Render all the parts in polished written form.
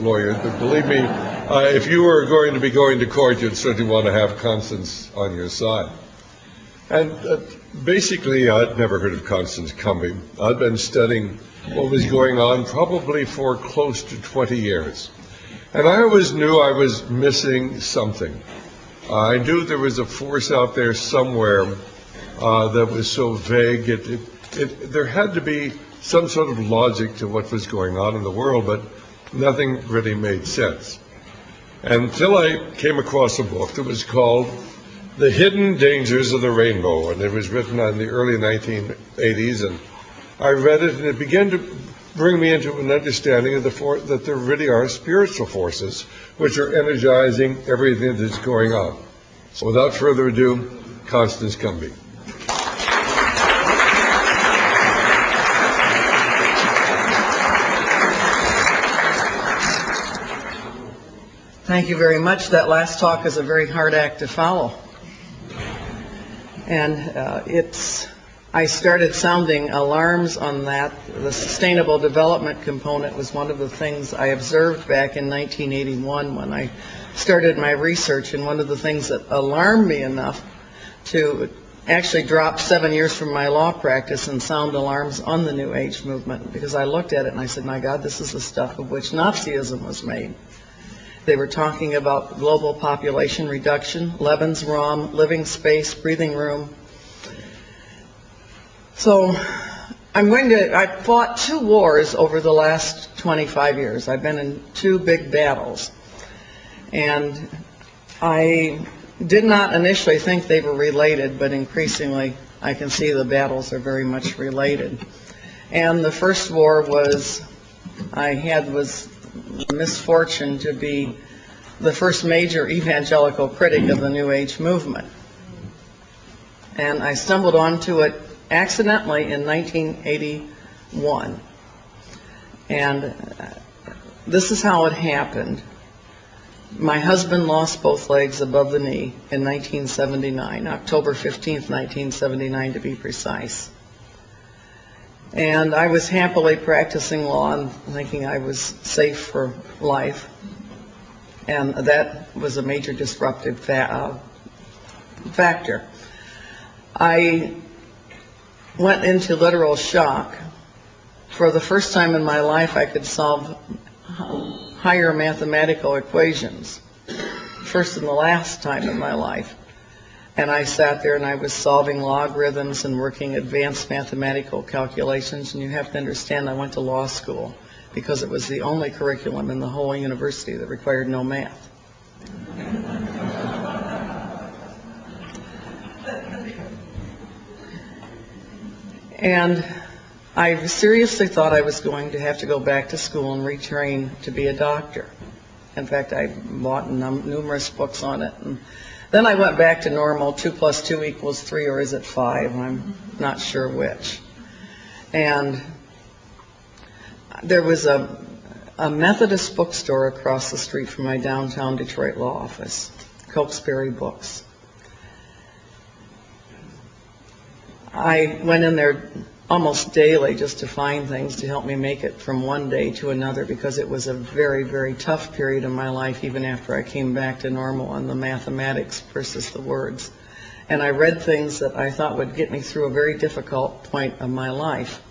lawyers, but believe me, if you were going to be going to court, you'd certainly want to have Constance on your side. And basically, I'd never heard of Constance Cumbey. I'd been studying what was going on probably for close to 20 years. And I always knew I was missing something. I knew there was a force out there somewhere that was so vague. There had to be some sort of logic to what was going on in the world, but nothing really made sense. Until I came across a book that was called The Hidden Dangers of the Rainbow, and it was written in the early 1980s, and I read it, and it began to bring me into an understanding of that there really are spiritual forces which are energizing everything that's going on. So without further ado, Constance Cumbey. Thank you very much. That last talk is a very hard act to follow. And I started sounding alarms on that. The sustainable development component was one of the things I observed back in 1981 when I started my research, and one of the things that alarmed me enough to actually drop 7 years from my law practice and sound alarms on the New Age movement, because I looked at it and I said, my God, this is the stuff of which Nazism was made. They were talking about global population reduction, Lebensraum, living space, breathing room. So I fought 2 wars over the last 25 years. I've been in 2 big battles. And I did not initially think they were related, but increasingly I can see the battles are very much related. And the first war was the misfortune to be the first major evangelical critic of the New Age movement. And I stumbled onto it accidentally in 1981. And this is how it happened. My husband lost both legs above the knee in 1979, October 15th, 1979 to be precise. And I was happily practicing law and thinking I was safe for life. And that was a major disruptive factor. I went into literal shock. For the first time in my life, I could solve higher mathematical equations. First and the last time in my life. And I sat there and I was solving logarithms and working advanced mathematical calculations. And you have to understand, I went to law school because it was the only curriculum in the whole university that required no math. And I seriously thought I was going to have to go back to school and retrain to be a doctor. In fact, I bought numerous books on it. And then I went back to normal, 2 + 2 = 3, or is it 5? I'm not sure which. And there was a Methodist bookstore across the street from my downtown Detroit law office, Cokesbury Books. I went in there almost daily just to find things to help me make it from one day to another, because it was a very, very tough period in my life even after I came back to normal on the mathematics versus the words. And I read things that I thought would get me through a very difficult point of my life.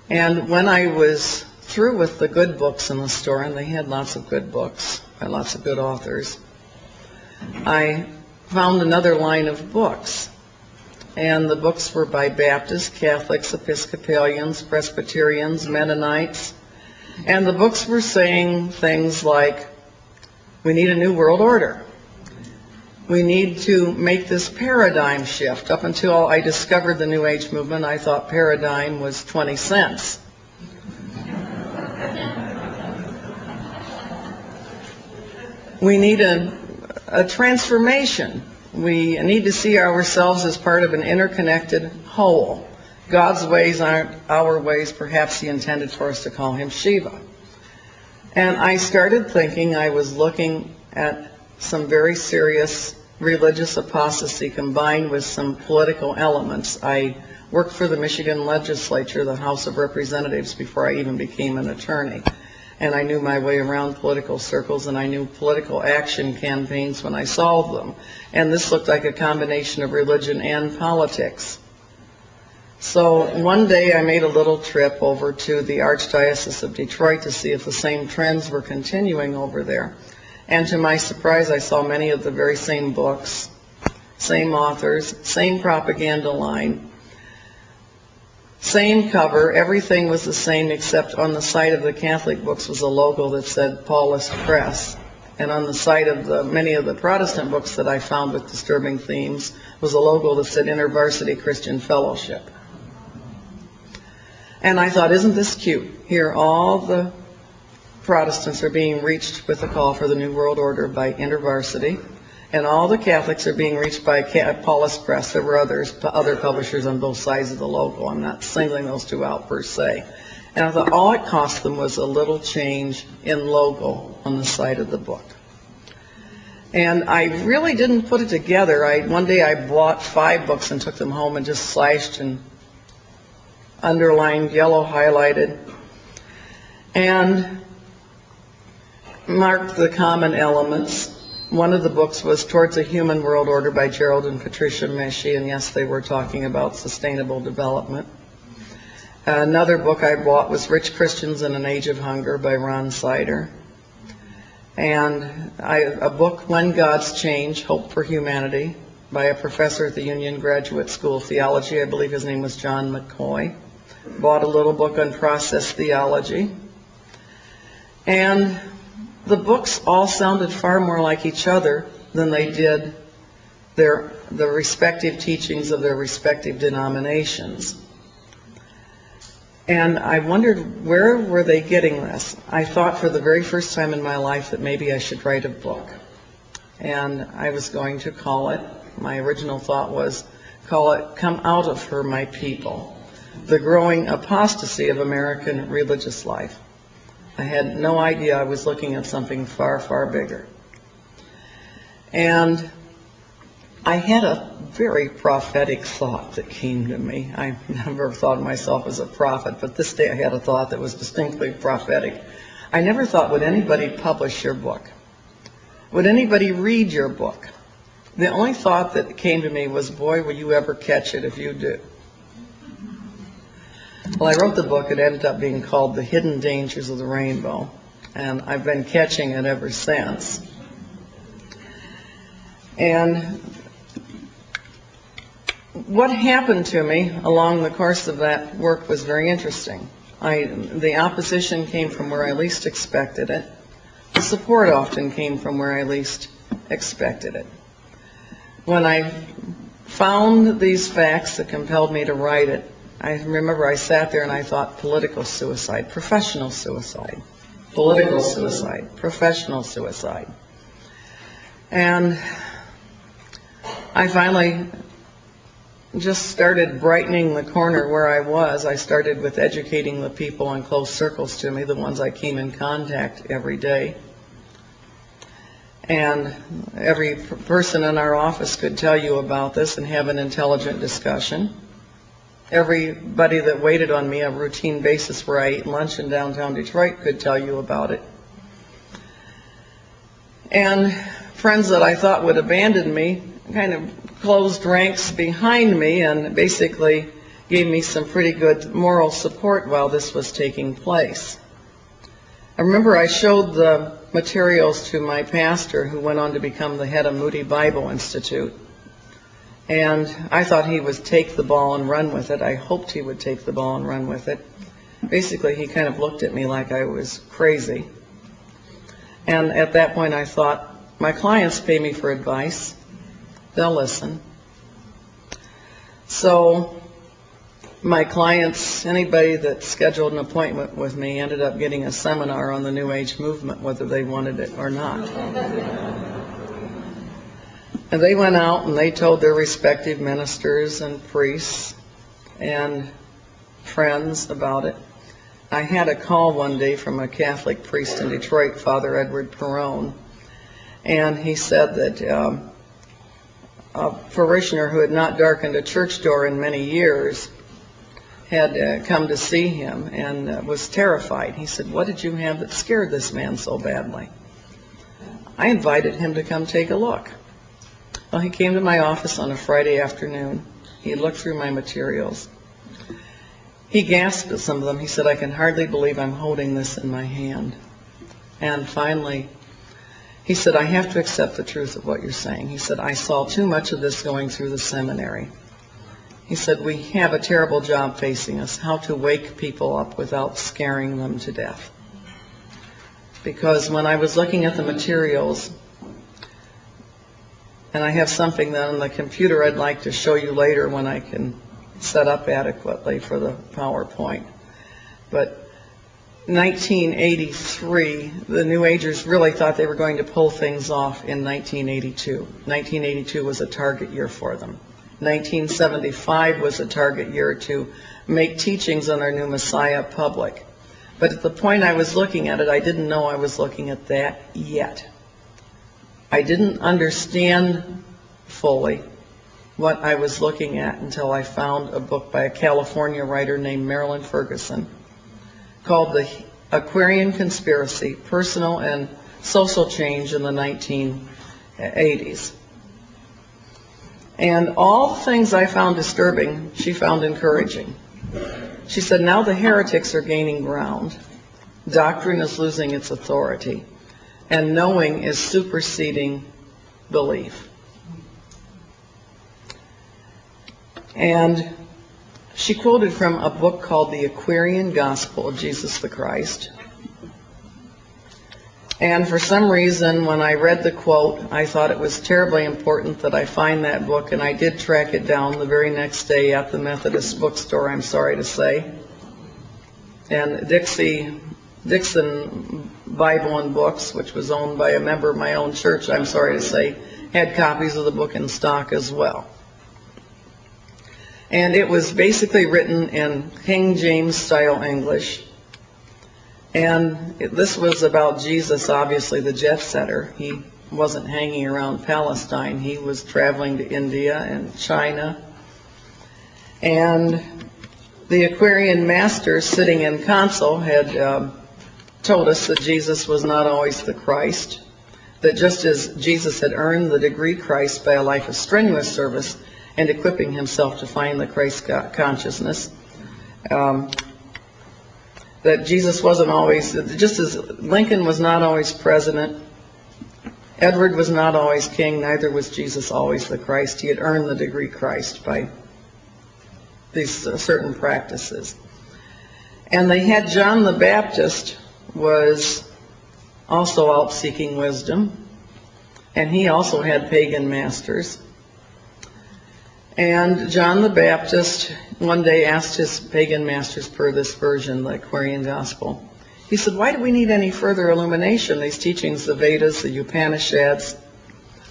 And when I was through with the good books in the store, and they had lots of good books by lots of good authors, I found another line of books. And the books were by Baptists, Catholics, Episcopalians, Presbyterians, Mennonites. And the books were saying things like, we need a new world order. We need to make this paradigm shift. Up until I discovered the New Age movement, I thought paradigm was 20 cents. We need a transformation. We need to see ourselves as part of an interconnected whole. God's ways aren't our ways. Perhaps He intended for us to call Him Shiva. And I started thinking I was looking at some very serious religious apostasy combined with some political elements. I worked for the Michigan legislature, the House of Representatives, before I even became an attorney. and I knew my way around political circles, and I knew political action campaigns when I solved them. And this looked like a combination of religion and politics. So one day I made a little trip over to the Archdiocese of Detroit to see if the same trends were continuing over there. And to my surprise, I saw many of the very same books, same authors, same propaganda line, same cover. Everything was the same, except on the side of the Catholic books was a logo that said Paulist Press. And on the side of many of the Protestant books that I found with disturbing themes was a logo that said InterVarsity Christian Fellowship. And I thought, isn't this cute? Here all the Protestants are being reached with a call for the New World Order by InterVarsity, and all the Catholics are being reached by Paulist Press. There were other publishers on both sides of the logo. I'm not singling those two out per se. And I thought all it cost them was a little change in logo on the side of the book. And I really didn't put it together. One day I bought 5 books and took them home and just slashed and underlined, yellow highlighted, and marked the common elements. One of the books was Towards a Human World Order by Gerald and Patricia Meshi, and yes, they were talking about sustainable development. Another book I bought was Rich Christians in an Age of Hunger by Ron Sider. And a book, When Gods Change, Hope for Humanity, by a professor at the Union Graduate School of Theology. I believe his name was John McCoy. Bought a little book on process theology. And the books all sounded far more like each other than they did the respective teachings of their respective denominations. And I wondered, where were they getting this? I thought for the very first time in my life that maybe I should write a book. And I was going to call it, my original thought was, call it Come Out of Her, My People, the growing apostasy of American religious life. I had no idea I was looking at something far, far bigger. And I had a very prophetic thought that came to me. I never thought of myself as a prophet, but this day I had a thought that was distinctly prophetic. I never thought, would anybody publish your book? Would anybody read your book? The only thought that came to me was, boy, will you ever catch it if you do. Well, I wrote the book. It ended up being called The Hidden Dangers of the Rainbow, and I've been catching it ever since. And what happened to me along the course of that work was very interesting. The opposition came from where I least expected it. The support often came from where I least expected it. When I found these facts that compelled me to write it, I remember I sat there and I thought, political suicide, professional suicide, political suicide, professional suicide. And I finally just started brightening the corner where I was. I started with educating the people in close circles to me, the ones I came in contact every day. And every person in our office could tell you about this and have an intelligent discussion. Everybody that waited on me on a routine basis where I ate lunch in downtown Detroit could tell you about it. And friends that I thought would abandon me kind of closed ranks behind me and basically gave me some pretty good moral support while this was taking place. I remember I showed the materials to my pastor, who went on to become the head of Moody Bible Institute. And I thought he would take the ball and run with it. I hoped he would take the ball and run with it. Basically, he kind of looked at me like I was crazy. And at that point, I thought, my clients pay me for advice. They'll listen. So my clients, anybody that scheduled an appointment with me, ended up getting a seminar on the New Age movement, whether they wanted it or not. And they went out and they told their respective ministers and priests and friends about it. I had a call one day from a Catholic priest in Detroit, Father Edward Perrone, and he said that a parishioner who had not darkened a church door in many years had come to see him and was terrified. He said, "What did you have that scared this man so badly?" I invited him to come take a look. Well, he came to my office on a Friday afternoon. He looked through my materials. He gasped at some of them. He said, "I can hardly believe I'm holding this in my hand." And finally, he said, "I have to accept the truth of what you're saying." He said, "I saw too much of this going through the seminary." He said, "We have a terrible job facing us, how to wake people up without scaring them to death." Because when I was looking at the materials, and I have something that on the computer I'd like to show you later when I can set up adequately for the PowerPoint. But 1983, the New Agers really thought they were going to pull things off in 1982. 1982 was a target year for them. 1975 was a target year to make teachings on their new Messiah public. But at the point I was looking at it, I didn't know I was looking at that yet. I didn't understand fully what I was looking at until I found a book by a California writer named Marilyn Ferguson called The Aquarian Conspiracy, Personal and Social Change in the 1980s. And all the things I found disturbing, she found encouraging. She said, now the heretics are gaining ground, doctrine is losing its authority, and knowing is superseding belief. And she quoted from a book called The Aquarian Gospel of Jesus the Christ. And for some reason, when I read the quote, I thought it was terribly important that I find that book, and I did track it down the very next day at the Methodist bookstore, I'm sorry to say. And Dixon Bible and Books, which was owned by a member of my own church, I'm sorry to say, had copies of the book in stock as well. And it was basically written in King James style English. And this was about Jesus, obviously the jet setter. He wasn't hanging around Palestine. He was traveling to India and China. And the Aquarian masters sitting in council had told us that Jesus was not always the Christ, that just as Jesus had earned the degree Christ by a life of strenuous service and equipping himself to find the Christ consciousness, that Jesus wasn't always, just as Lincoln was not always president, Edward was not always king, neither was Jesus always the Christ. He had earned the degree Christ by these certain practices. And they had John the Baptist was also out seeking wisdom, and he also had pagan masters. And John the Baptist one day asked his pagan masters, per this version, the Aquarian Gospel, he said, why do we need any further illumination? These teachings, the Vedas, the Upanishads,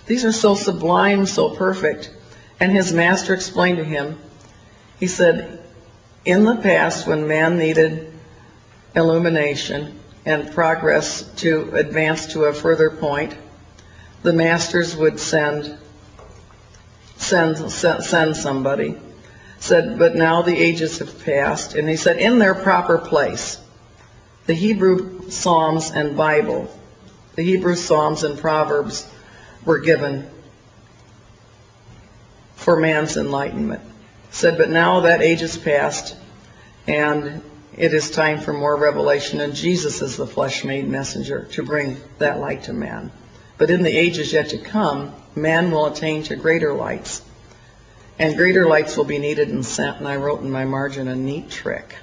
these are so sublime, so perfect. And his master explained to him, he said, in the past when man needed illumination and progress to advance to a further point, the masters would send somebody. Said, but now the ages have passed, and he said, in their proper place, the Hebrew Psalms and Bible, the Hebrew Psalms and Proverbs were given for man's enlightenment. Said, but now that age is past, and it is time for more revelation, and Jesus is the flesh-made messenger to bring that light to man. But in the ages yet to come, man will attain to greater lights. And greater lights will be needed and sent, and I wrote in my margin a neat trick.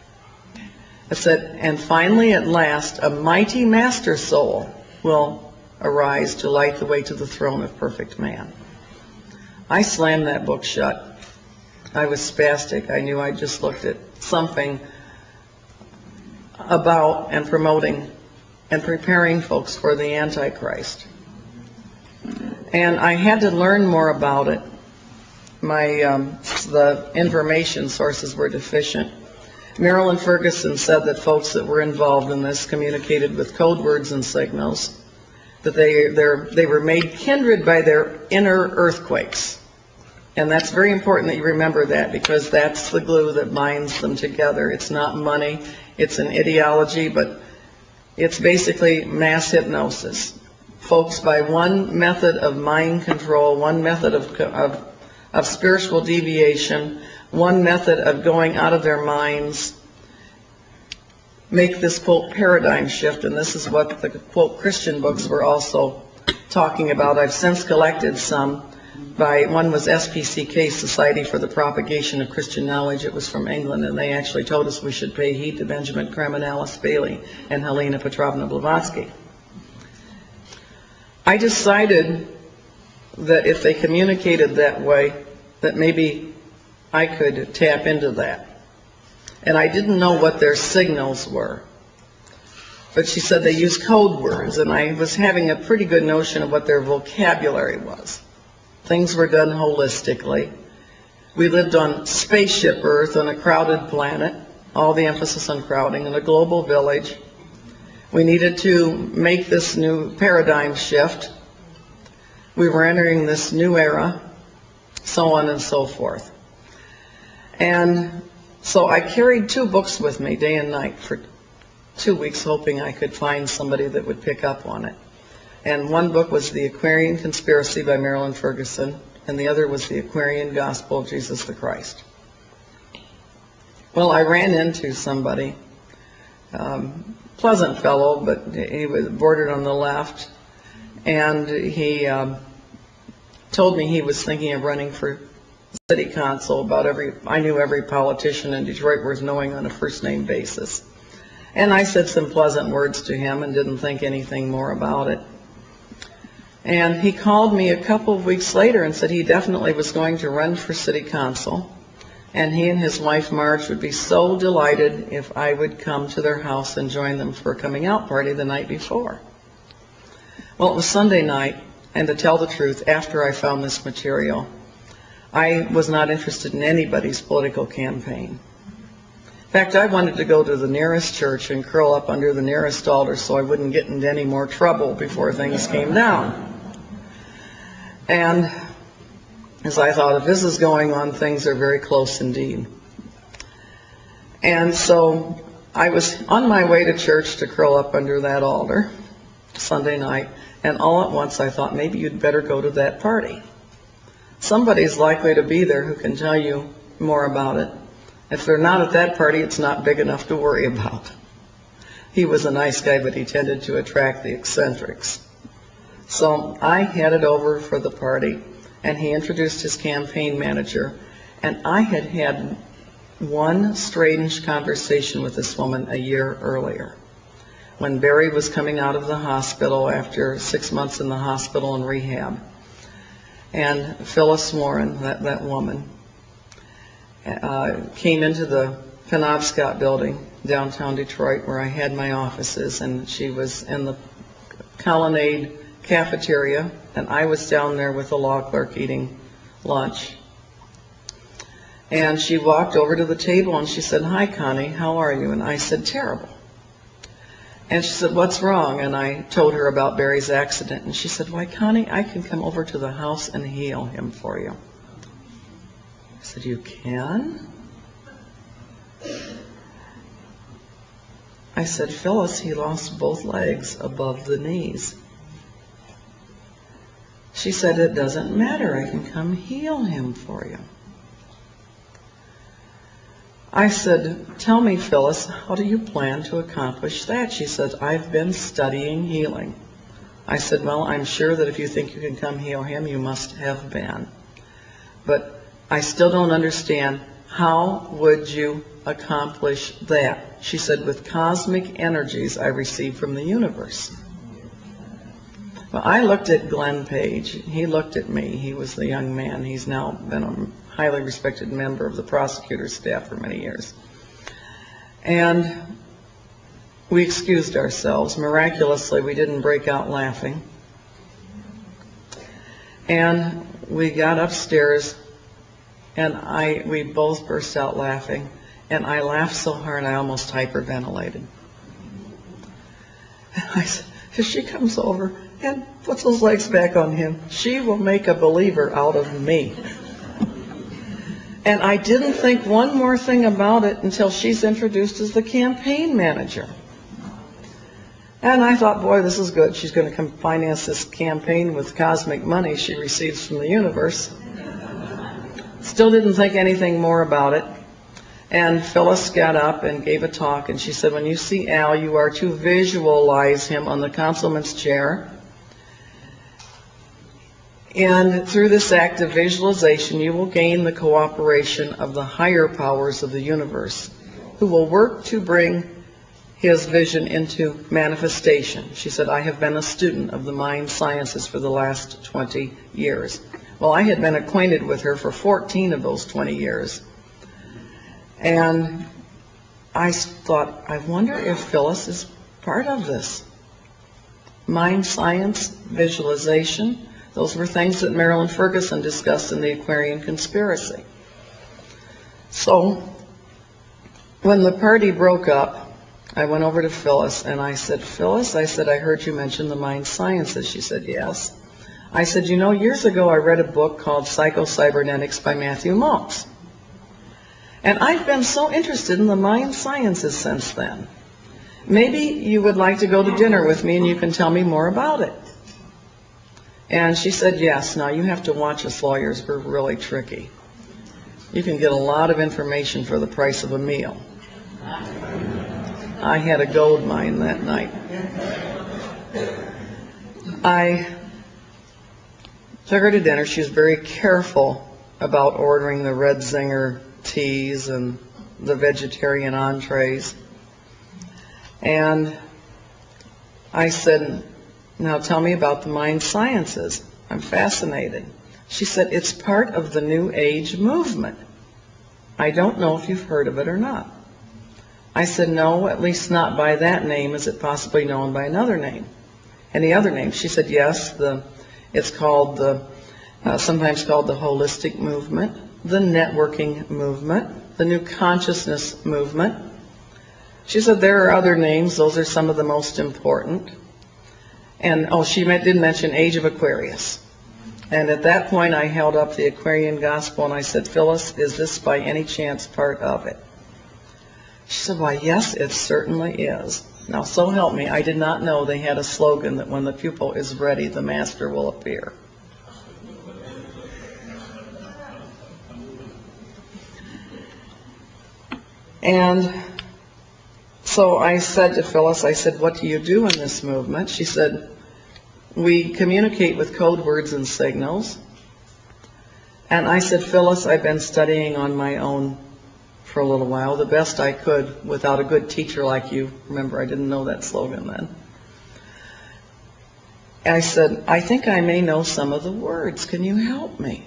I said, and finally at last, a mighty master soul will arise to light the way to the throne of perfect man. I slammed that book shut. I was spastic. I knew I just looked at something about and promoting and preparing folks for the Antichrist. And I had to learn more about it. The information sources were deficient. Marilyn Ferguson said that folks that were involved in this communicated with code words and signals, that they were made kindred by their inner earthquakes. And that's very important that you remember that, because that's the glue that binds them together. It's not money, it's an ideology, but it's basically mass hypnosis. Folks, by one method of mind control, one method of spiritual deviation, one method of going out of their minds, make this, quote, paradigm shift. And this is what the, quote, Christian books were also talking about. I've since collected some. One was SPCK, Society for the Propagation of Christian Knowledge. It was from England, and they actually told us we should pay heed to Benjamin Kramenalis Bailey and Helena Petrovna Blavatsky. I decided that if they communicated that way, that maybe I could tap into that. And I didn't know what their signals were. But she said they use code words, and I was having a pretty good notion of what their vocabulary was. Things were done holistically. We lived on spaceship Earth on a crowded planet, all the emphasis on crowding, in a global village. We needed to make this new paradigm shift. We were entering this new era, so on and so forth. And so I carried 2 books with me day and night for 2 weeks, hoping I could find somebody that would pick up on it. And one book was The Aquarian Conspiracy by Marilyn Ferguson, and the other was The Aquarian Gospel of Jesus the Christ. Well, I ran into somebody, pleasant fellow, but he was bordered on the left, and he told me he was thinking of running for city council. I knew every politician in Detroit worth knowing on a first-name basis. And I said some pleasant words to him and didn't think anything more about it. And he called me a couple of weeks later and said he definitely was going to run for city council, and he and his wife Marge would be so delighted if I would come to their house and join them for a coming out party the night before. Well, it was Sunday night, and to tell the truth, after I found this material, I was not interested in anybody's political campaign. In fact, I wanted to go to the nearest church and curl up under the nearest altar so I wouldn't get into any more trouble before things came down. And as I thought, if this is going on, things are very close indeed. And so I was on my way to church to curl up under that altar Sunday night, and all at once I thought, maybe you'd better go to that party. Somebody's likely to be there who can tell you more about it. If they're not at that party, it's not big enough to worry about. He was a nice guy, but he tended to attract the eccentrics. So I headed over for the party, and he introduced his campaign manager, and I had had one strange conversation with this woman a year earlier, when Barry was coming out of the hospital after 6 months in the hospital and rehab. And Phyllis Warren, that woman, came into the Penobscot building, downtown Detroit, where I had my offices, and she was in the Colonnade cafeteria, and I was down there with the law clerk eating lunch. And she walked over to the table and she said, "Hi, Connie, how are you?" And I said, "Terrible." And she said, "What's wrong?" And I told her about Barry's accident, and she said, "Why, Connie, I can come over to the house and heal him for you." I said, "You can?" I said, "Phyllis, he lost both legs above the knees." She said, "It doesn't matter. I can come heal him for you." I said, "Tell me, Phyllis, how do you plan to accomplish that?" She said, "I've been studying healing." I said, "Well, I'm sure that if you think you can come heal him, you must have been. But I still don't understand. How would you accomplish that?" She said, "With cosmic energies I receive from the universe." Well, I looked at Glenn Page. He looked at me. He was the young man. He's now been a highly respected member of the prosecutor's staff for many years. And we excused ourselves. Miraculously, we didn't break out laughing. And we got upstairs, and we both burst out laughing. And I laughed so hard I almost hyperventilated. And I said, if she comes over and puts those legs back on him, she will make a believer out of me. And I didn't think one more thing about it until she's introduced as the campaign manager. And I thought, boy, this is good. She's going to come finance this campaign with cosmic money she receives from the universe. Still didn't think anything more about it. And Phyllis got up and gave a talk, and she said, when you see Al, you are to visualize him on the councilman's chair. And through this act of visualization, you will gain the cooperation of the higher powers of the universe, who will work to bring his vision into manifestation. She said, I have been a student of the mind sciences for the last 20 years. Well, I had been acquainted with her for 14 of those 20 years. And I thought, I wonder if Phyllis is part of this. Mind science, visualization, those were things that Marilyn Ferguson discussed in the Aquarian Conspiracy. So, when the party broke up, I went over to Phyllis and I said, Phyllis, I said, I heard you mention the mind sciences. She said, yes. I said, you know, years ago I read a book called Psycho-Cybernetics by Matthew Maltz. And I've been so interested in the mind sciences since then. Maybe you would like to go to dinner with me and you can tell me more about it. And she said, yes. Now, you have to watch us lawyers. We're really tricky. You can get a lot of information for the price of a meal. I had a gold mine that night. I took her to dinner. She was very careful about ordering the red zinger teas and the vegetarian entrees. And I said, now tell me about the mind sciences. I'm fascinated. She said, it's part of the New Age movement. I don't know if you've heard of it or not. I said, no, at least not by that name. Is it possibly known by another name? Any other name? She said, yes, it's called sometimes called the holistic movement, the networking movement, the new consciousness movement. She said, there are other names. Those are some of the most important. And, oh, she didn't mention Age of Aquarius. And at that point, I held up the Aquarian Gospel and I said, Phyllis, is this by any chance part of it? She said, why, yes, it certainly is. Now, so help me, I did not know they had a slogan that when the pupil is ready, the master will appear. And so I said to Phyllis, I said, what do you do in this movement? She said, we communicate with code words and signals. And I said, Phyllis, I've been studying on my own for a little while, the best I could without a good teacher like you. Remember, I didn't know that slogan then. I said, I think I may know some of the words. Can you help me?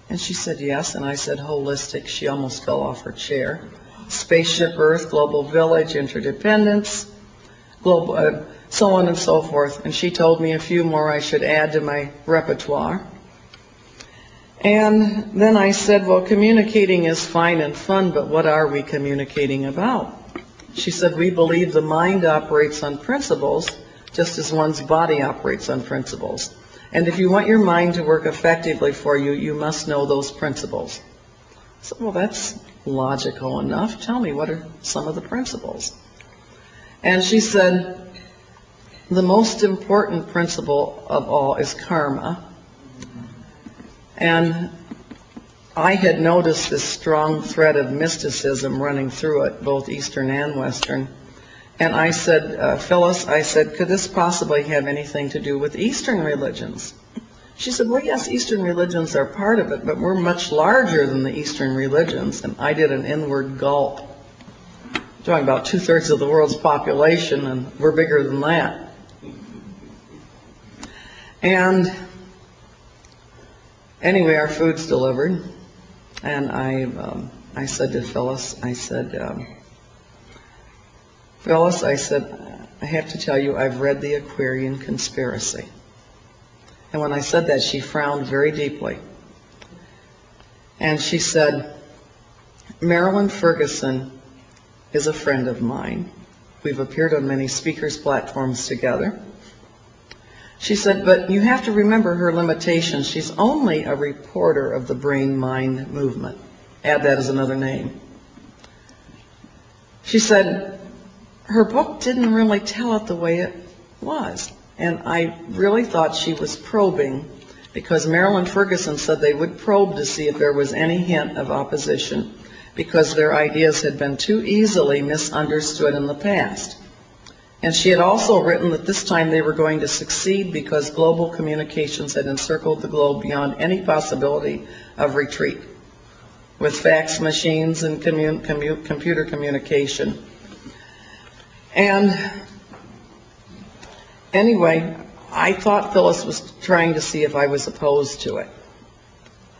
And she said, yes. And I said, holistic. She almost fell off her chair. Spaceship Earth, global village, interdependence, global, so on and so forth. And she told me a few more I should add to my repertoire. And then I said, well, communicating is fine and fun, but what are we communicating about? She said, we believe the mind operates on principles, just as one's body operates on principles. And if you want your mind to work effectively for you, you must know those principles. So, well, that's logical enough. Tell me, what are some of the principles? And she said, the most important principle of all is karma. And I had noticed this strong thread of mysticism running through it, both Eastern and Western. And I said, Phyllis, I said, could this possibly have anything to do with Eastern religions? She said, well, yes, Eastern religions are part of it, but we're much larger than the Eastern religions. And I did an inward gulp. I'm talking about 2/3 of the world's population, and we're bigger than that. And anyway, our food's delivered, and I said to Phyllis, I said, Phyllis, I said, I have to tell you, I've read the Aquarian Conspiracy. And when I said that, she frowned very deeply. And she said, Marilyn Ferguson is a friend of mine. We've appeared on many speakers' platforms together. She said, but you have to remember her limitations. She's only a reporter of the brain-mind movement. add that as another name. She said her book didn't really tell it the way it was. And I really thought she was probing, because Marilyn Ferguson said they would probe to see if there was any hint of opposition, because their ideas had been too easily misunderstood in the past. And she had also written that this time they were going to succeed because global communications had encircled the globe beyond any possibility of retreat, with fax machines and computer communication. And anyway, I thought Phyllis was trying to see if I was opposed to it.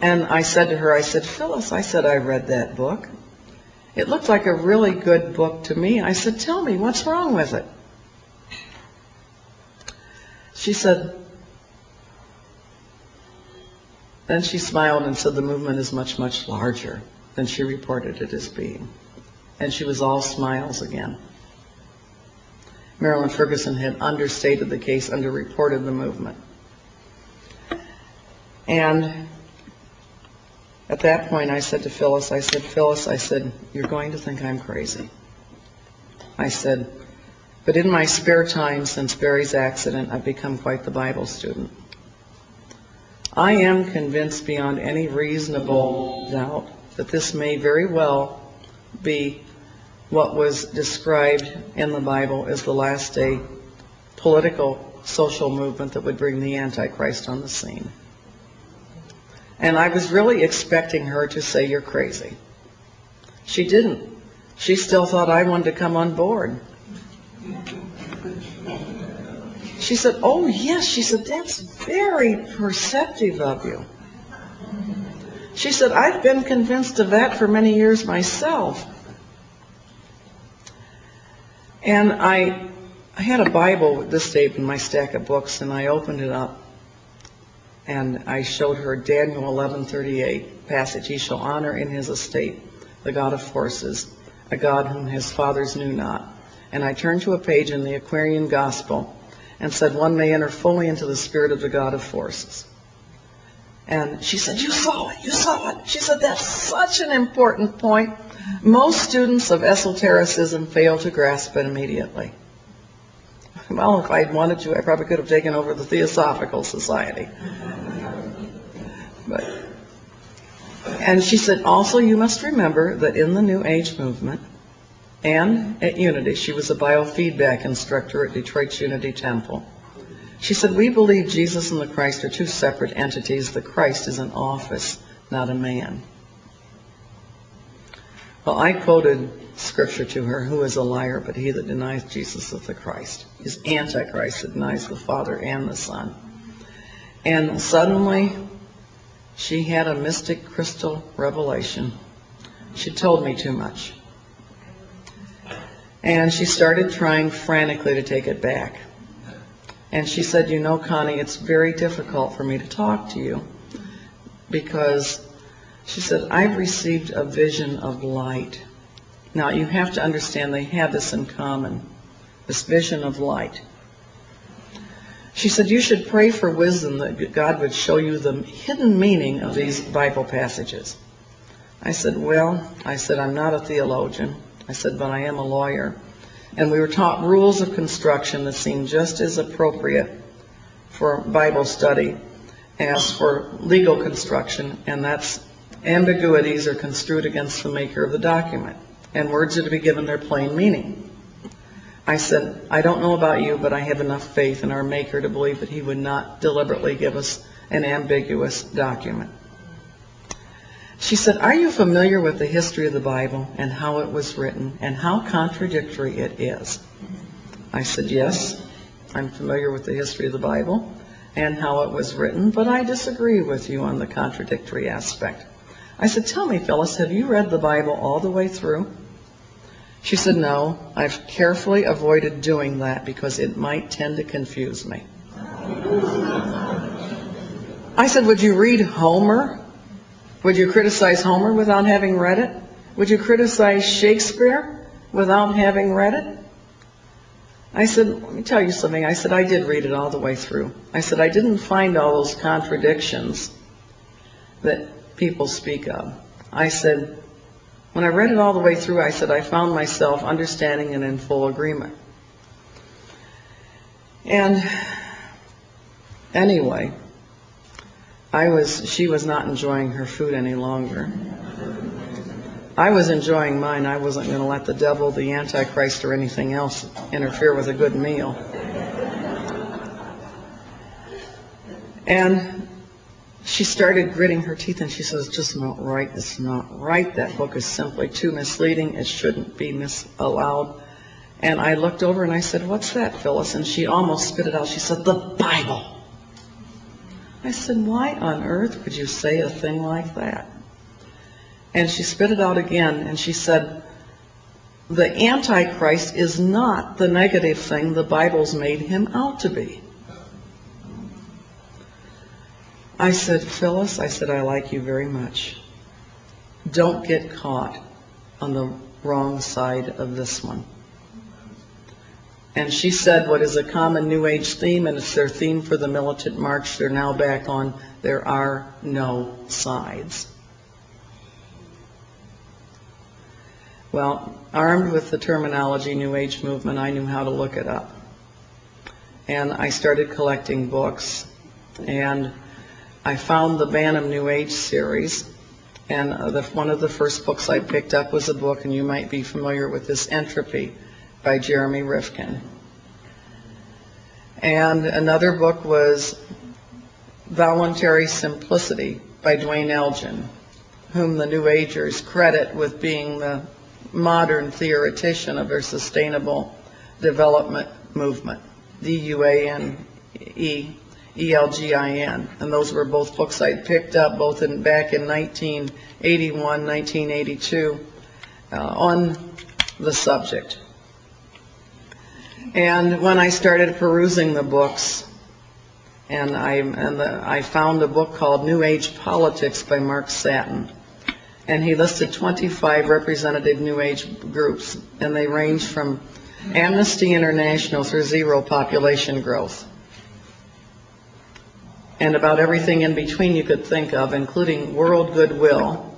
And I said to her, I said, Phyllis, I said, I read that book. It looked like a really good book to me. I said, tell me, what's wrong with it? She said, then she smiled and said, the movement is much, much larger than she reported it as being. And she was all smiles again. Marilyn Ferguson had understated the case, underreported the movement. And at that point I said to Phyllis, I said, Phyllis, I said, you're going to think I'm crazy. I said, but in my spare time since Barry's accident, I've become quite the Bible student. I am convinced beyond any reasonable doubt that this may very well be what was described in the Bible as the last day political, social movement that would bring the Antichrist on the scene. And I was really expecting her to say, you're crazy. She didn't. She still thought I wanted to come on board. She said, oh yes, she said, that's very perceptive of you. She said, I've been convinced of that for many years myself. And I had a Bible with this tape in my stack of books, and I opened it up, and I showed her Daniel 11:38 passage. He shall honor in his estate the God of forces, a God whom his fathers knew not. And I turned to a page in the Aquarian Gospel and said, one may enter fully into the spirit of the God of forces. And she said, you saw it, you saw it. She said, that's such an important point. Most students of esotericism fail to grasp it immediately. Well, if I'd wanted to, I probably could have taken over the Theosophical Society. And she said, also you must remember that in the New Age movement and at Unity, she was a biofeedback instructor at Detroit's Unity Temple. She said, we believe Jesus and the Christ are two separate entities. The Christ is an office, not a man. Well, I quoted scripture to her, who is a liar but he that denies Jesus is the Christ. Is Antichrist that denies the Father and the Son. And suddenly, she had a mystic crystal revelation. She told me too much. And she started trying frantically to take it back. And she said, you know, Connie, it's very difficult for me to talk to you because, she said, I've received a vision of light. Now, you have to understand they have this in common, this vision of light. She said, you should pray for wisdom that God would show you the hidden meaning of these Bible passages. I said, well, I said, I'm not a theologian. I said, but I am a lawyer. And we were taught rules of construction that seem just as appropriate for Bible study as for legal construction, and that's ambiguities are construed against the maker of the document, and words are to be given their plain meaning. I said, I don't know about you, but I have enough faith in our Maker to believe that he would not deliberately give us an ambiguous document. She said, are you familiar with the history of the Bible and how it was written and how contradictory it is? I said, yes, I'm familiar with the history of the Bible and how it was written, but I disagree with you on the contradictory aspect. I said, tell me, Phyllis, have you read the Bible all the way through? She said, no, I've carefully avoided doing that because it might tend to confuse me. I said, would you read Homer? Would you criticize Homer without having read it? Would you criticize Shakespeare without having read it? I said, let me tell you something. I said, I did read it all the way through. I said, I didn't find all those contradictions that people speak of. I said, when I read it all the way through, I said, I found myself understanding and in full agreement. And anyway, she was not enjoying her food any longer. I was enjoying mine. I wasn't going to let the devil, the Antichrist, or anything else interfere with a good meal. And she started gritting her teeth and she says, it's just not right. It's not right. That book is simply too misleading. It shouldn't be allowed. And I looked over and I said, what's that, Phyllis? And she almost spit it out. She said, the Bible. I said, why on earth would you say a thing like that? And she spit it out again and she said, the Antichrist is not the negative thing the Bible's made him out to be. I said, Phyllis, I said, I like you very much. Don't get caught on the wrong side of this one. And she said what is a common New Age theme, and it's their theme for the militant march they're now back on, there are no sides. Well, armed with the terminology New Age movement, I knew how to look it up. And I started collecting books, and I found the Bantam New Age series, and one of the first books I picked up was a book, and you might be familiar with this, Entropy, by Jeremy Rifkin. And another book was Voluntary Simplicity by Dwayne Elgin, whom the New Agers credit with being the modern theoretician of their sustainable development movement, DUANEELGIN. And those were both books I picked up back in 1981, 1982 on the subject. And when I started perusing the books, and I found a book called New Age Politics by Mark Satin. And he listed 25 representative New Age groups, and they range from Amnesty International through zero population growth. And about everything in between you could think of, including World Goodwill,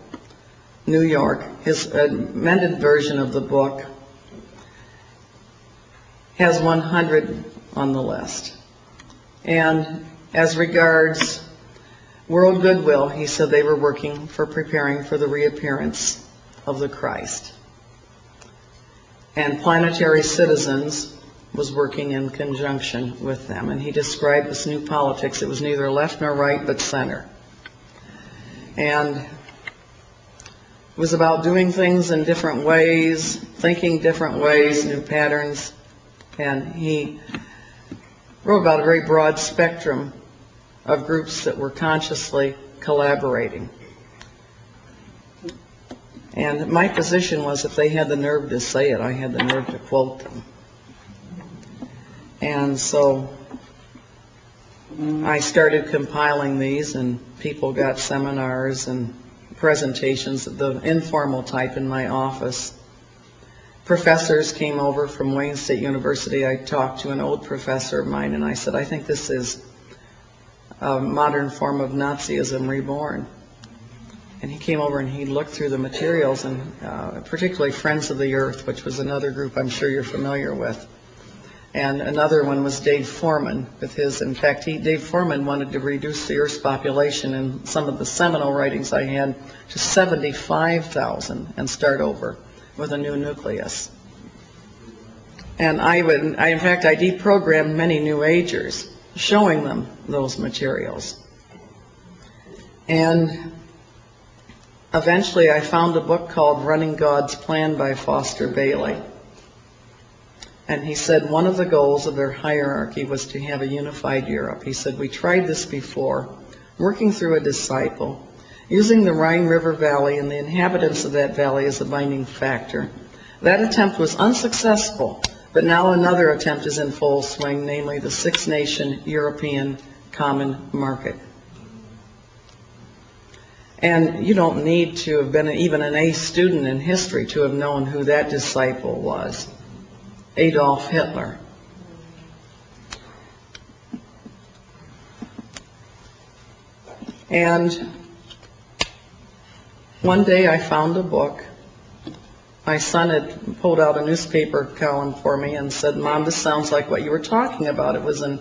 New York. His amended version of the book has 100 on the list. And as regards World Goodwill, he said they were preparing for the reappearance of the Christ. And Planetary Citizens was working in conjunction with them. And he described this new politics. It was neither left nor right, but center. And it was about doing things in different ways, thinking different ways, new patterns. And he wrote about a very broad spectrum of groups that were consciously collaborating. And my position was, if they had the nerve to say it, I had the nerve to quote them. And so I started compiling these, and people got seminars and presentations of the informal type in my office. Professors came over from Wayne State University. I talked to an old professor of mine, and I said, I think this is a modern form of Nazism reborn. And he came over and he looked through the materials, and particularly Friends of the Earth, which was another group I'm sure you're familiar with. And another one was Dave Foreman with his, in fact, Dave Foreman wanted to reduce the Earth's population in some of the seminal writings I had to 75,000 and start over with a new nucleus. And I deprogrammed many New Agers, showing them those materials. And eventually I found a book called Running God's Plan by Foster Bailey. And he said one of the goals of their hierarchy was to have a unified Europe. He said, we tried this before, working through a disciple, using the Rhine River Valley and the inhabitants of that valley as a binding factor. That attempt was unsuccessful, but now another attempt is in full swing, namely the six-nation European Common Market. And you don't need to have been even an A student in history to have known who that disciple was. Adolf Hitler. And one day I found a book. My son had pulled out a newspaper column for me and said, "Mom, this sounds like what you were talking about." It was an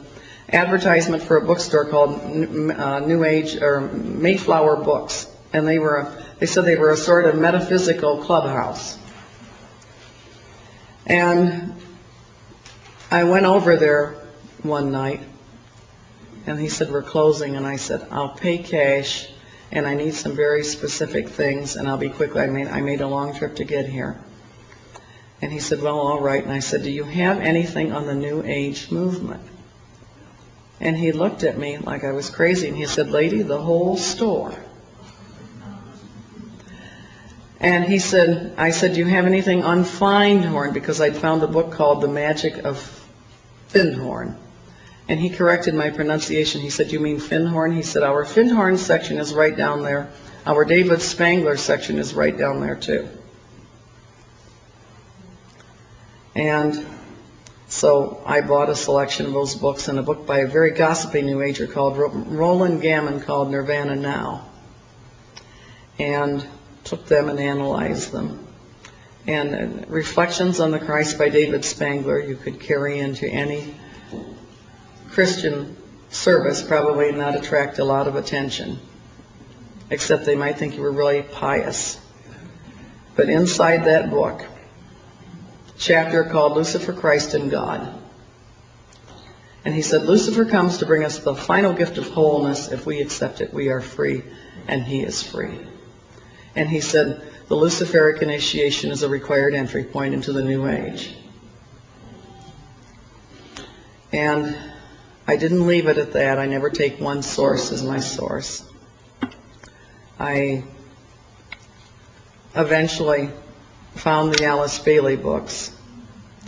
advertisement for a bookstore called New Age or Mayflower Books, and they said they were a sort of metaphysical clubhouse. And I went over there one night, and he said, "We're closing," and I said, "I'll pay cash, and I need some very specific things, and I'll be quick. I made a long trip to get here." And he said, "Well, all right." And I said, "Do you have anything on the New Age movement?" And he looked at me like I was crazy, and he said, "Lady, the whole store." And he said, I said, "Do you have anything on Findhorn?" Because I'd found a book called The Magic of Findhorn. And he corrected my pronunciation. He said, "You mean Findhorn?" He said, "Our Findhorn section is right down there. Our David Spangler section is right down there too." And so I bought a selection of those books, and a book by a very gossipy New Ager called Roland Gammon called Nirvana Now. And took them and analyzed them. And Reflections on the Christ by David Spangler you could carry into any Christian service, probably not attract a lot of attention, except they might think you were really pious. But inside that book, chapter called Lucifer, Christ, and God. And he said, Lucifer comes to bring us the final gift of wholeness. If we accept it, we are free, and he is free. And he said, the Luciferic initiation is a required entry point into the New Age. And I didn't leave it at that. I never take one source as my source. I eventually found the Alice Bailey books,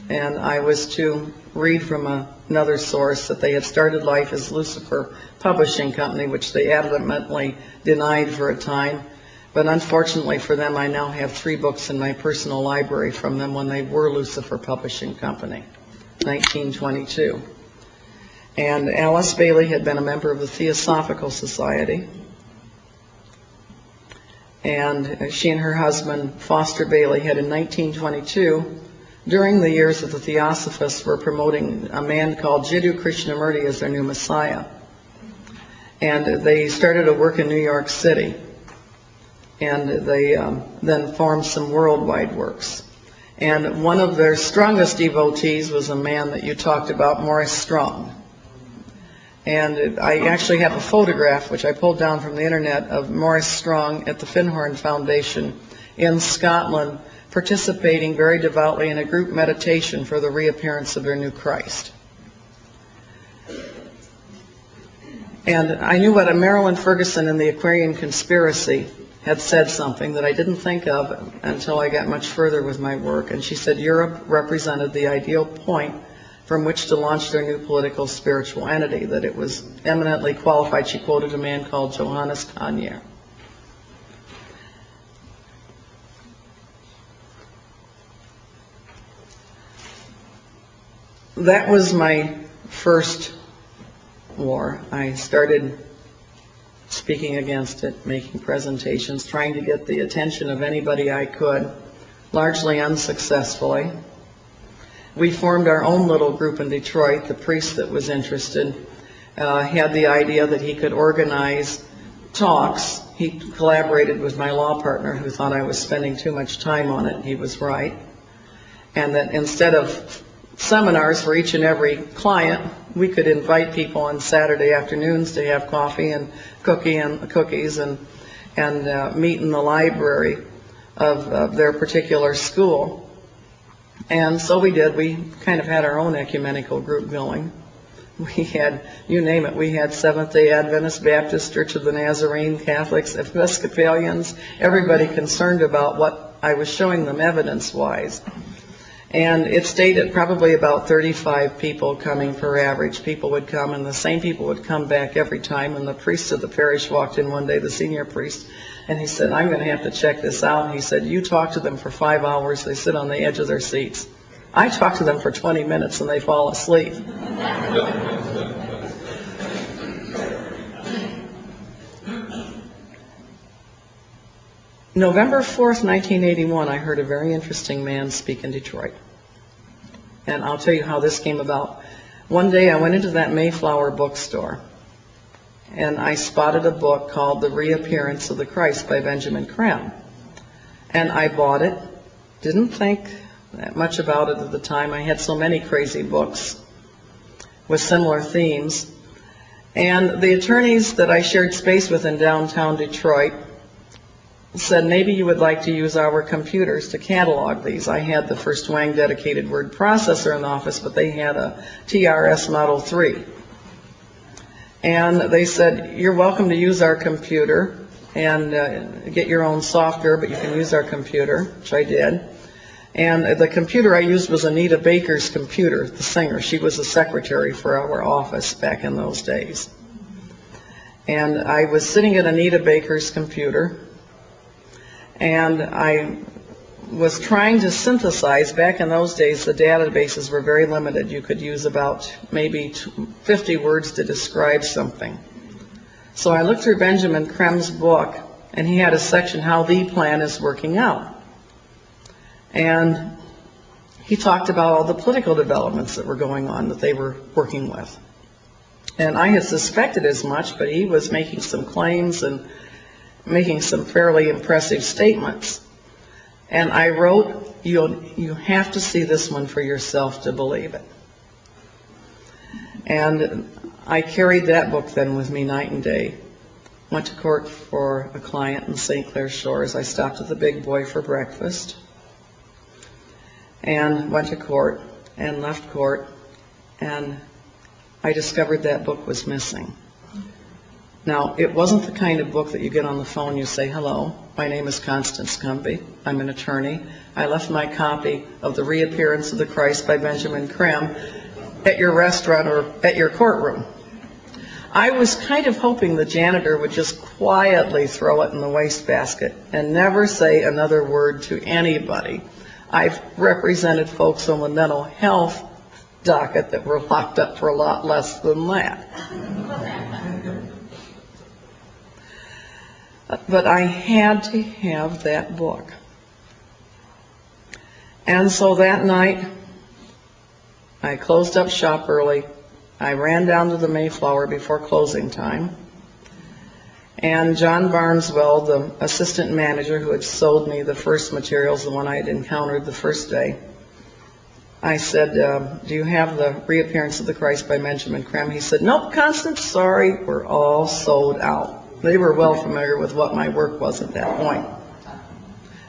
and I was to read from another source that they had started life as Lucifer Publishing Company, which they adamantly denied for a time. But unfortunately for them, I now have 3 books in my personal library from them when they were Lucifer Publishing Company, 1922. And Alice Bailey had been a member of the Theosophical Society. And she and her husband, Foster Bailey, had in 1922, during the years that the Theosophists were promoting a man called Jiddu Krishnamurti as their new Messiah. And they started to work in New York City. And they then formed some worldwide works. And one of their strongest devotees was a man that you talked about, Maurice Strong. And I actually have a photograph, which I pulled down from the internet, of Maurice Strong at the Findhorn Foundation in Scotland, participating very devoutly in a group meditation for the reappearance of their new Christ. And I knew what a Marilyn Ferguson in the Aquarian Conspiracy had said something that I didn't think of until I got much further with my work. And she said Europe represented the ideal point from which to launch their new political spiritual entity, that it was eminently qualified. She quoted a man called Johannes Conier. That was my first war. I started speaking against it, making presentations, trying to get the attention of anybody I could, largely unsuccessfully. We formed our own little group in Detroit. The priest that was interested had the idea that he could organize talks. He collaborated with my law partner, who thought I was spending too much time on it. He was right. And that instead of seminars for each and every client, we could invite people on Saturday afternoons to have coffee and cookies and meet in the library of their particular school. And so we did. We kind of had our own ecumenical group going. We had, you name it, we had Seventh-day Adventists, Baptist, Church of the Nazarene, Catholics, Episcopalians, everybody concerned about what I was showing them evidence-wise. And it stayed at probably about 35 people coming per average. People would come, and the same people would come back every time. And the priest of the parish walked in one day, the senior priest, and he said, I'm going to have to check this out. And he said, you talk to them for 5 hours, they sit on the edge of their seats. I talk to them for 20 minutes and they fall asleep. November 4th, 1981, I heard a very interesting man speak in Detroit. And I'll tell you how this came about. One day I went into that Mayflower bookstore, and I spotted a book called The Reappearance of the Christ by Benjamin Creme. And I bought it. Didn't think that much about it at the time. I had so many crazy books with similar themes. And the attorneys that I shared space with in downtown Detroit said, maybe you would like to use our computers to catalog these. I had the first Wang dedicated word processor in the office, but they had a TRS Model 3. And they said, you're welcome to use our computer and get your own software, but you can use our computer, which I did. And the computer I used was Anita Baker's computer, the singer. She was the secretary for our office back in those days. And I was sitting at Anita Baker's computer, and I was trying to synthesize. Back in those days, the databases were very limited. You could use about maybe 50 words to describe something. So I looked through Benjamin Creme's book, and he had a section, How the Plan is Working Out. And he talked about all the political developments that were going on that they were working with. And I had suspected as much, but he was making some claims and making some fairly impressive statements. And I wrote, you have to see this one for yourself to believe it. And I carried that book then with me night and day. Went to court for a client in St. Clair Shores. I stopped at the Big Boy for breakfast and went to court and left court, and I discovered that book was missing. Now, it wasn't the kind of book that you get on the phone, you say, hello, my name is Constance Cumbey, I'm an attorney. I left my copy of The Reappearance of the Christ by Benjamin Creme at your restaurant or at your courtroom. I was kind of hoping the janitor would just quietly throw it in the wastebasket and never say another word to anybody. I've represented folks on the mental health docket that were locked up for a lot less than that. But I had to have that book. And so that night, I closed up shop early. I ran down to the Mayflower before closing time. And John Barneswell, the assistant manager who had sold me the first materials, the one I had encountered the first day, I said, do you have The Reappearance of the Christ by Benjamin Creme? He said, nope, Constance, sorry, we're all sold out. They were well familiar with what my work was at that point.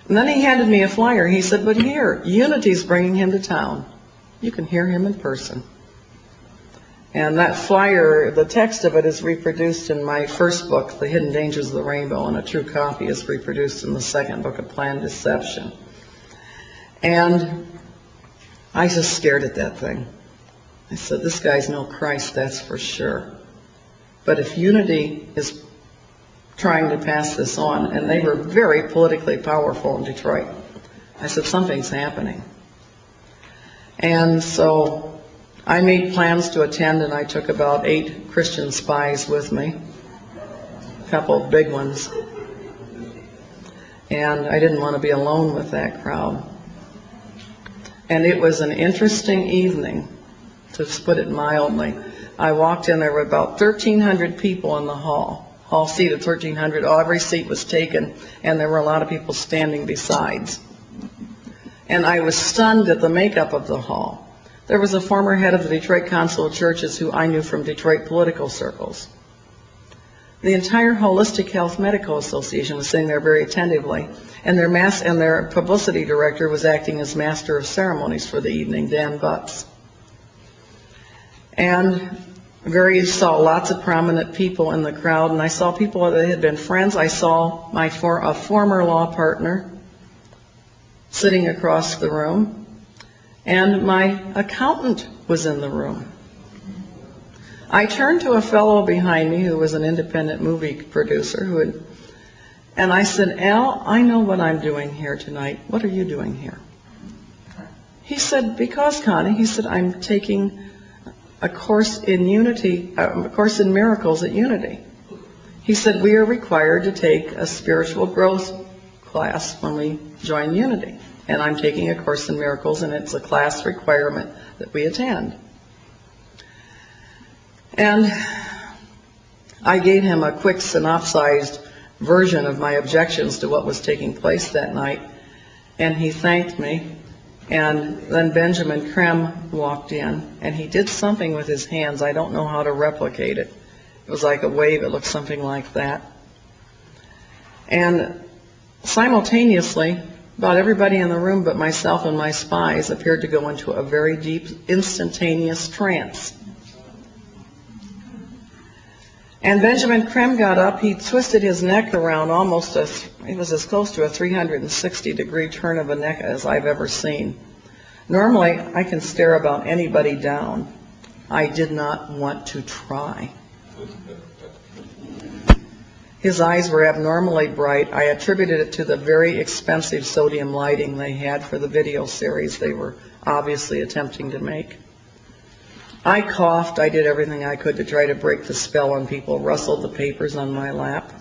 And then he handed me a flyer. He said, but here, Unity's bringing him to town. You can hear him in person. And that flyer, the text of it is reproduced in my first book, The Hidden Dangers of the Rainbow, and a true copy is reproduced in the second book of Planned Deception. And I just stared at that thing. I said, this guy's no Christ, that's for sure. But if Unity is trying to pass this on, and they were very politically powerful in Detroit, I said, something's happening. And so I made plans to attend, and I took about 8 Christian spies with me, a couple of big ones. And I didn't want to be alone with that crowd. And it was an interesting evening, to put it mildly. I walked in, there were about 1,300 people in the hall seated 1,300. Every seat was taken, and there were a lot of people standing besides. And I was stunned at the makeup of the hall. There was a former head of the Detroit Council of Churches who I knew from Detroit political circles. The entire Holistic Health Medical Association was sitting there very attentively, and their publicity director was acting as master of ceremonies for the evening, Dan Butts. And saw lots of prominent people in the crowd, and I saw people that had been friends. I saw a former law partner sitting across the room, and my accountant was in the room. I turned to a fellow behind me who was an independent movie producer, and I said, Al, I know what I'm doing here tonight. What are you doing here? He said, because, Connie, he said, I'm taking a course in Unity, a course in miracles at Unity. He said, we are required to take a spiritual growth class when we join Unity. And I'm taking a course in miracles, and it's a class requirement that we attend. And I gave him a quick synopsized version of my objections to what was taking place that night, and he thanked me. And then Benjamin Krem walked in, and he did something with his hands. I don't know how to replicate it. It was like a wave. It looked something like that. And simultaneously, about everybody in the room but myself and my spies appeared to go into a very deep, instantaneous trance. And Benjamin Krem got up. He twisted his neck around it was as close to a 360-degree turn of a neck as I've ever seen. Normally, I can stare about anybody down. I did not want to try. His eyes were abnormally bright. I attributed it to the very expensive sodium lighting they had for the video series they were obviously attempting to make. I coughed. I did everything I could to try to break the spell on people, rustled the papers on my lap.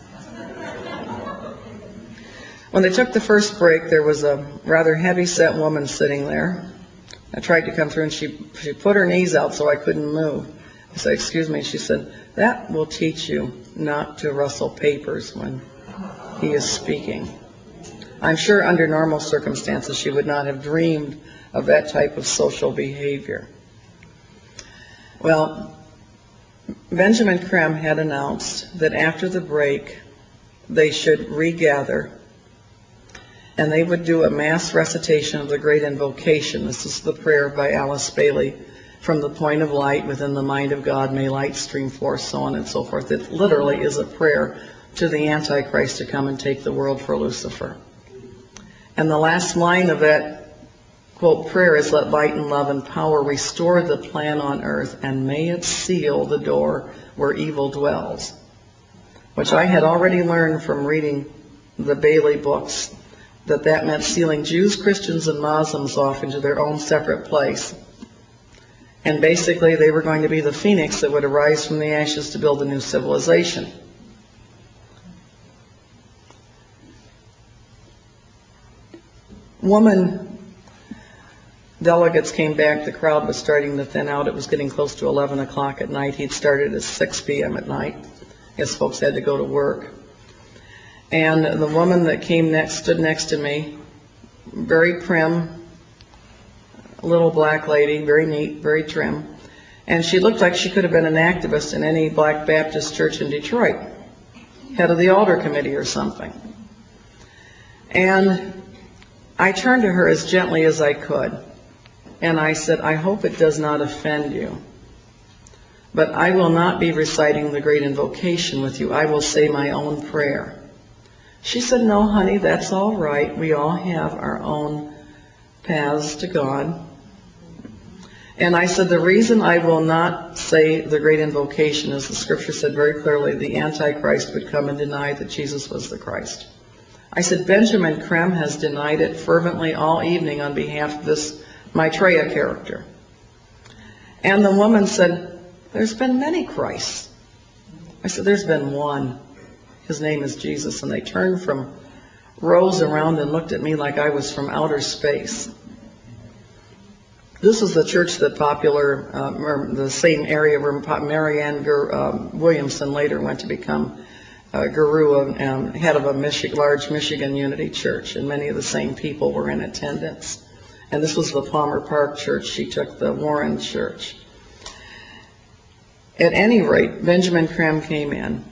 When they took the first break, there was a rather heavy-set woman sitting there. I tried to come through, and she put her knees out so I couldn't move. I said, "Excuse me." She said, "That will teach you not to rustle papers when he is speaking." I'm sure under normal circumstances she would not have dreamed of that type of social behavior. Well, Benjamin Krem had announced that after the break they should regather, and they would do a mass recitation of the Great Invocation. This is the prayer by Alice Bailey, "From the point of light within the mind of God, may light stream forth," so on and so forth. It literally is a prayer to the Antichrist to come and take the world for Lucifer. And the last line of that quote prayer is, "Let light and love and power restore the plan on earth, and may it seal the door where evil dwells," which I had already learned from reading the Bailey books, that meant sealing Jews, Christians, and Muslims off into their own separate place. And basically they were going to be the phoenix that would arise from the ashes to build a new civilization. Woman delegates came back. The crowd was starting to thin out. It was getting close to 11 o'clock at night. He'd started at 6 p.m. at night. I guess folks had to go to work. And the woman that came next stood next to me, very prim, little black lady, very neat, very trim. And she looked like she could have been an activist in any Black Baptist church in Detroit, head of the altar committee or something. And I turned to her as gently as I could, and I said, "I hope it does not offend you, but I will not be reciting the Great Invocation with you. I will say my own prayer." She said, "No, honey, that's all right. We all have our own paths to God." And I said, "The reason I will not say the Great Invocation is the scripture said very clearly the Antichrist would come and deny that Jesus was the Christ." I said, "Benjamin Krem has denied it fervently all evening on behalf of this Maitreya character." And the woman said, "There's been many Christs." I said, "There's been one. His name is Jesus." And they turned from rows around and looked at me like I was from outer space. This was the church that the same area where Marianne Williamson later went to become guru and head of a large Michigan Unity church, and many of the same people were in attendance. And this was the Palmer Park church. She took the Warren church. At any rate, Benjamin Krem came in,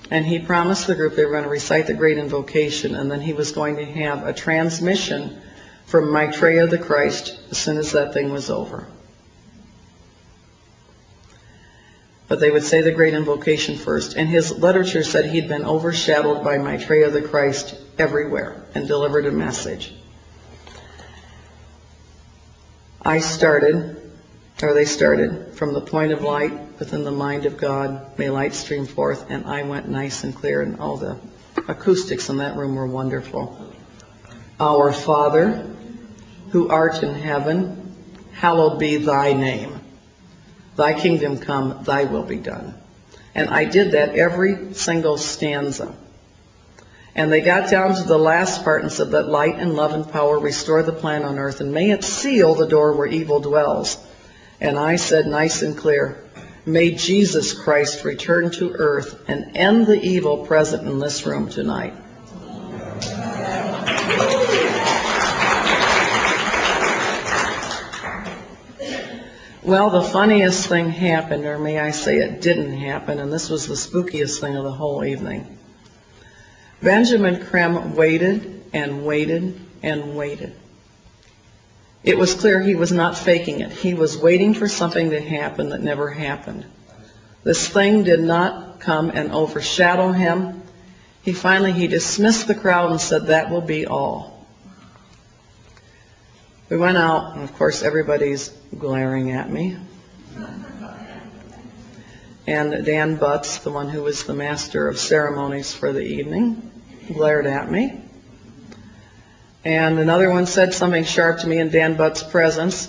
and he promised the group they were going to recite the Great Invocation, and then he was going to have a transmission from Maitreya the Christ as soon as that thing was over. But they would say the Great Invocation first. And his literature said he'd been overshadowed by Maitreya the Christ everywhere and delivered a message. They started, "From the point of light within the mind of God, may light stream forth," and I went nice and clear, and all the acoustics in that room were wonderful. "Our Father, who art in heaven, hallowed be thy name. Thy kingdom come, thy will be done." And I did that every single stanza. And they got down to the last part and said, "Let light and love and power restore the plan on earth, and may it seal the door where evil dwells." And I said nice and clear, "May Jesus Christ return to earth and end the evil present in this room tonight." Well, the funniest thing happened, or may I say it didn't happen, and this was the spookiest thing of the whole evening. Benjamin Creme waited and waited and waited. It was clear he was not faking it. He was waiting for something to happen that never happened. This thing did not come and overshadow him. He dismissed the crowd and said, "That will be all." We went out, and of course everybody's glaring at me. And Dan Butts, the one who was the master of ceremonies for the evening, glared at me. And another one said something sharp to me in Dan Butts' presence.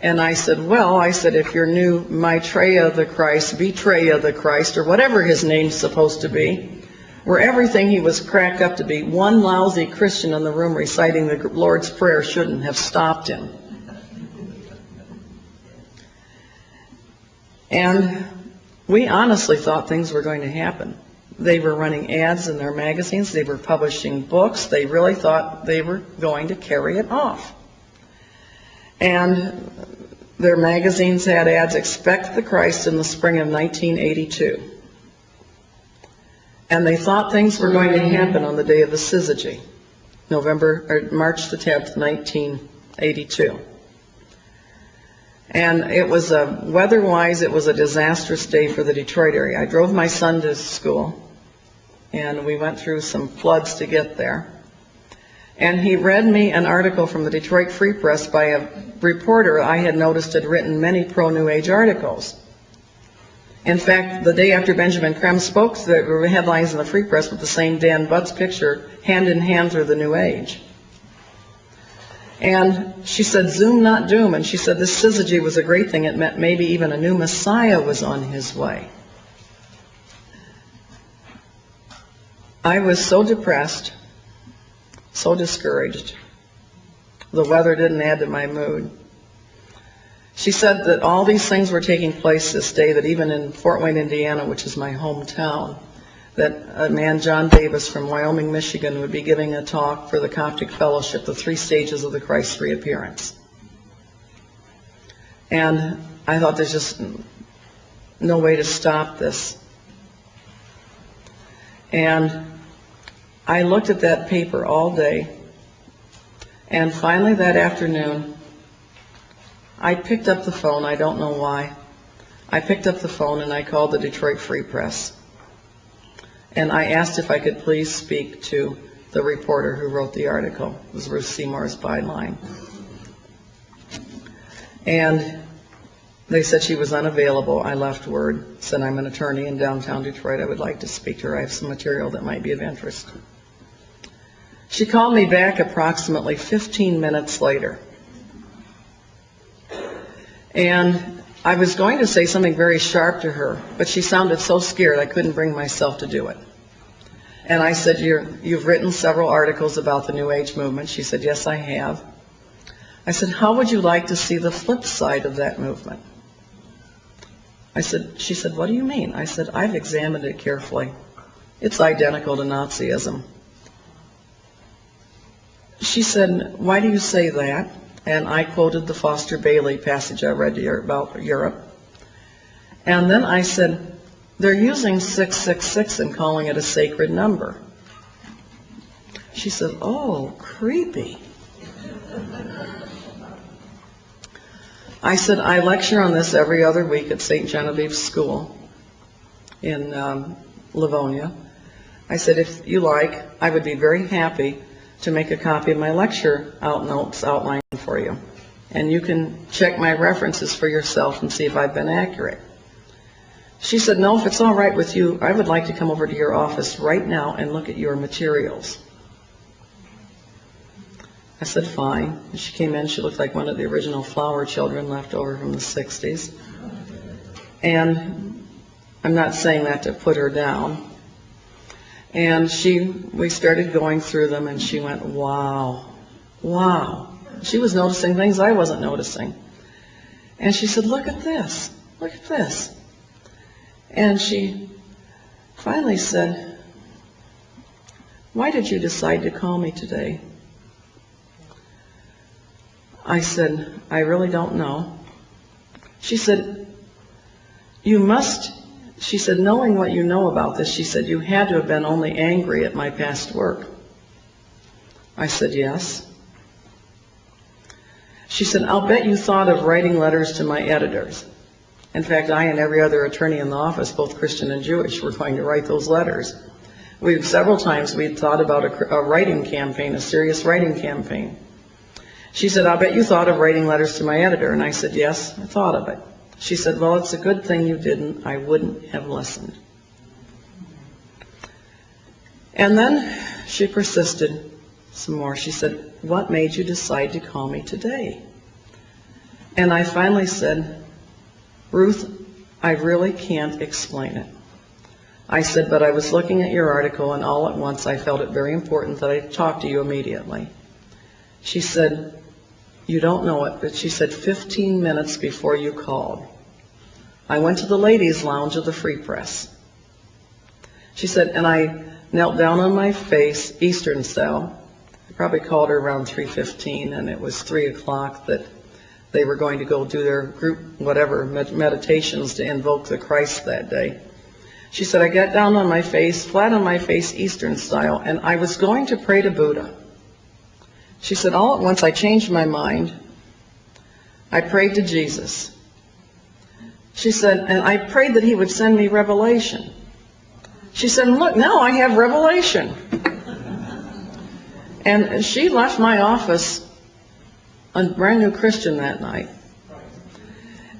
And I said, if you're new Maitreya the Christ, Betraya the Christ, or whatever his name's supposed to be, where everything he was cracked up to be, one lousy Christian in the room reciting the Lord's Prayer shouldn't have stopped him. And we honestly thought things were going to happen. They were running ads in their magazines. They were publishing books. They really thought they were going to carry it off. And their magazines had ads, "Expect the Christ in the spring of 1982. And they thought things were going to happen on the day of the syzygy, March the 10th, 1982. And it was weather-wise, it was a disastrous day for the Detroit area. I drove my son to school, and we went through some floods to get there. And he read me an article from the Detroit Free Press by a reporter I had noticed had written many pro-New Age articles. In fact, the day after Benjamin Creme spoke, there were headlines in the Free Press with the same Dan Butts picture, hand in hand through the New Age. And she said, "Zoom, not doom." And she said this syzygy was a great thing. It meant maybe even a new Messiah was on his way. I was so depressed, so discouraged. The weather didn't add to my mood. She said that all these things were taking place this day, that even in Fort Wayne, Indiana, which is my hometown, that a man, John Davis from Wyoming, Michigan, would be giving a talk for the Coptic Fellowship, the 3 stages of the Christ's reappearance. And I thought there's just no way to stop this. And I looked at that paper all day, and finally that afternoon, I picked up the phone. I don't know why. I picked up the phone and I called the Detroit Free Press. And I asked if I could please speak to the reporter who wrote the article. It was Ruth Seymour's byline. And they said she was unavailable. I left word, said I'm an attorney in downtown Detroit. I would like to speak to her. I have some material that might be of interest. She called me back approximately 15 minutes later. And I was going to say something very sharp to her, but she sounded so scared I couldn't bring myself to do it. And I said, "You've written several articles about the New Age movement." She said, "Yes, I have." I said, "How would you like to see the flip side of that movement?" She said, "What do you mean?" I said, "I've examined it carefully. It's identical to Nazism." She said, "Why do you say that?" And I quoted the Foster Bailey passage I read about Europe. And then I said, "They're using 666 and calling it a sacred number." She said, "Oh, creepy." I said, "I lecture on this every other week at St. Genevieve's School in Livonia." I said, "If you like, I would be very happy to make a copy of my lecture notes outline for you. And you can check my references for yourself and see if I've been accurate." She said, "No, if it's all right with you, I would like to come over to your office right now and look at your materials." I said, "Fine." And she came in. She looked like one of the original flower children left over from the 60s. And I'm not saying that to put her down. And we started going through them, and she went, wow, wow. She was noticing things I wasn't noticing. And she said, look at this, look at this. And she finally said, why did you decide to call me today? I said, I really don't know. She said, you must, she said, knowing what you know about this, she said, you had to have been only angry at my past work. I said, yes. She said, I'll bet you thought of writing letters to my editors. In fact, I and every other attorney in the office, both Christian and Jewish, were going to write those letters. Several times we'd thought about a writing campaign, a serious writing campaign. She said, I'll bet you thought of writing letters to my editor. And I said, yes, I thought of it. She said, well, it's a good thing you didn't. I wouldn't have listened. And then she persisted some more. She said, what made you decide to call me today? And I finally said, Ruth, I really can't explain it. I said, but I was looking at your article, and all at once I felt it very important that I talk to you immediately. She said, you don't know it, but she said 15 minutes before you called, I went to the ladies' lounge of the Free Press. She said, and I knelt down on my face, Eastern style. I probably called her around 3:15, and it was 3 o'clock that they were going to go do their group, whatever, meditations to invoke the Christ that day. She said, I got down on my face, flat on my face, Eastern style, and I was going to pray to Buddha. She said, all at once I changed my mind. I prayed to Jesus. She said, and I prayed that he would send me revelation. She said, look, now I have revelation. And she left my office a brand new Christian that night.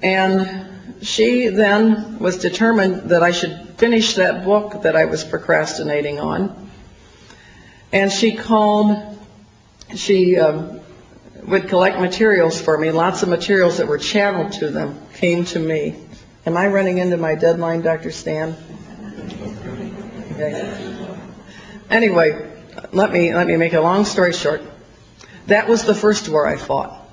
And she then was determined that I should finish that book that I was procrastinating on. And she would collect materials for me. Lots of materials that were channeled to them came to me. Am I running into my deadline, Dr. Stan? Okay. Anyway, let me make a long story short. That was the first war I fought.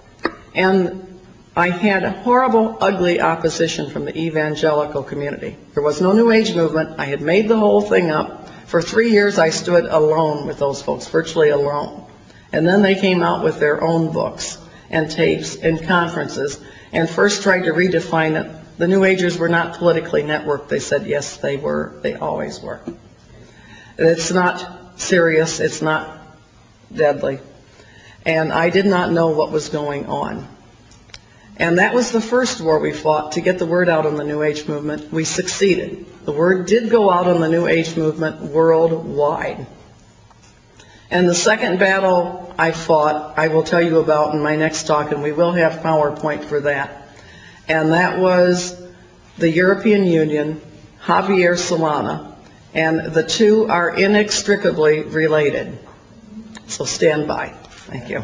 And I had a horrible, ugly opposition from the evangelical community. There was no New Age movement. I had made the whole thing up. For 3 years, I stood alone with those folks, virtually alone. And then they came out with their own books and tapes and conferences and first tried to redefine it. The New Agers were not politically networked. They said, yes, they were. They always were. It's not serious. It's not deadly. And I did not know what was going on. And that was the first war we fought to get the word out on the New Age movement. We succeeded. The word did go out on the New Age movement worldwide. And the second battle I fought, I will tell you about in my next talk, and we will have PowerPoint for that. And that was the European Union, Javier Solana, and the two are inextricably related. So stand by. Thank you.